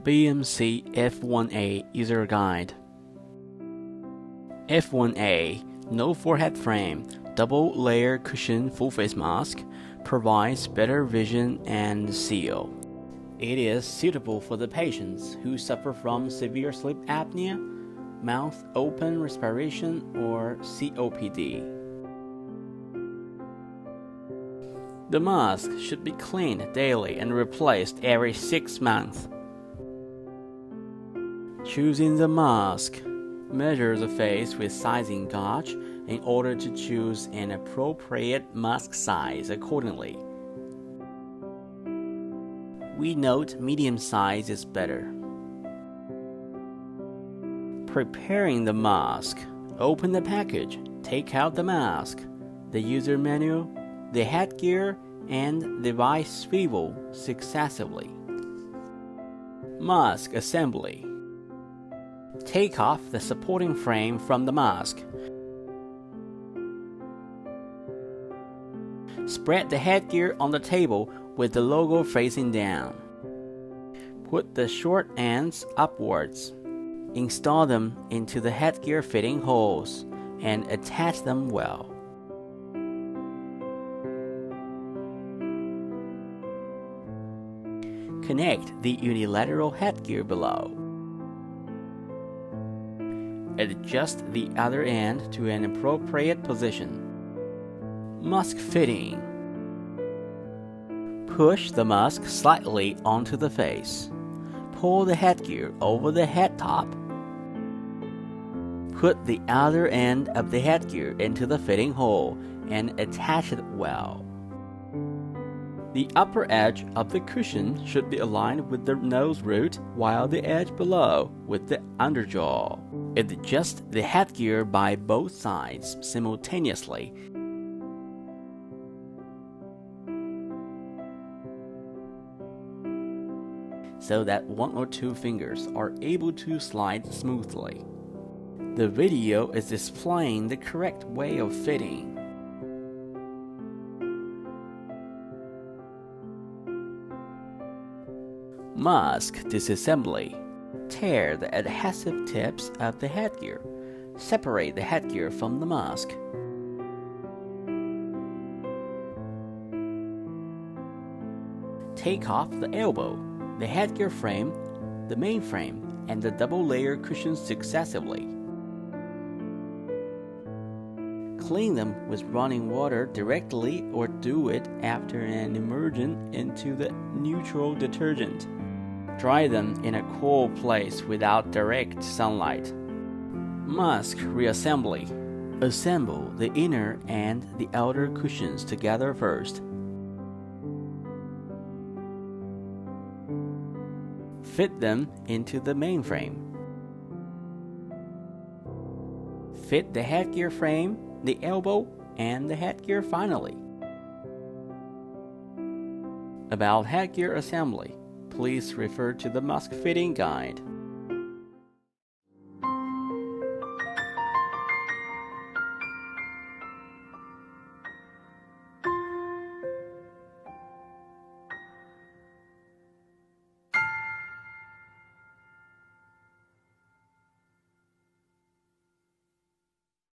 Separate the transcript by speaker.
Speaker 1: BMC F1A User Guide. F1A No Forehead Frame Double Layer Cushion Full Face Mask provides better vision and seal. It is suitable for the patients who suffer from severe sleep apnea, mouth open respiration, or COPD. The mask should be cleaned daily and replaced every 6 months. Choosing the mask. Measure the face with sizing gauge in order to choose an appropriate mask size accordingly. We note medium size is better. Preparing the mask. Open the package, take out the mask, the user manual, the headgear, and device swivel successively. Mask assembly. Take off the supporting frame from the mask. Spread the headgear on the table with the logo facing down. Put the short ends upwards. Install them into the headgear fitting holes and attach them well. Connect the unilateral headgear below. Adjust the other end to an appropriate position. Mask fitting. Push the mask slightly onto the face. Pull the headgear over the head top. Put the other end of the headgear into the fitting hole and attach it well. The upper edge of the cushion should be aligned with the nose root, while the edge below with the underjaw. Adjust the headgear by both sides simultaneously. So that 1 or 2 fingers are able to slide smoothly. The video is displaying the correct way of fitting. Mask disassembly. Tear the adhesive tips of the headgear. Separate the headgear from the mask. Take off the elbow, the headgear frame, the main frame, and the double layer cushions successively. Clean them with running water directly or do it after an immersion into the neutral detergent. Dry them in a cool place without direct sunlight. Mask reassembly. Assemble the inner and the outer cushions together first. Fit them into the main frame. Fit the headgear frame, the elbow, and the headgear finally. About headgear assembly, please refer to the mask fitting guide.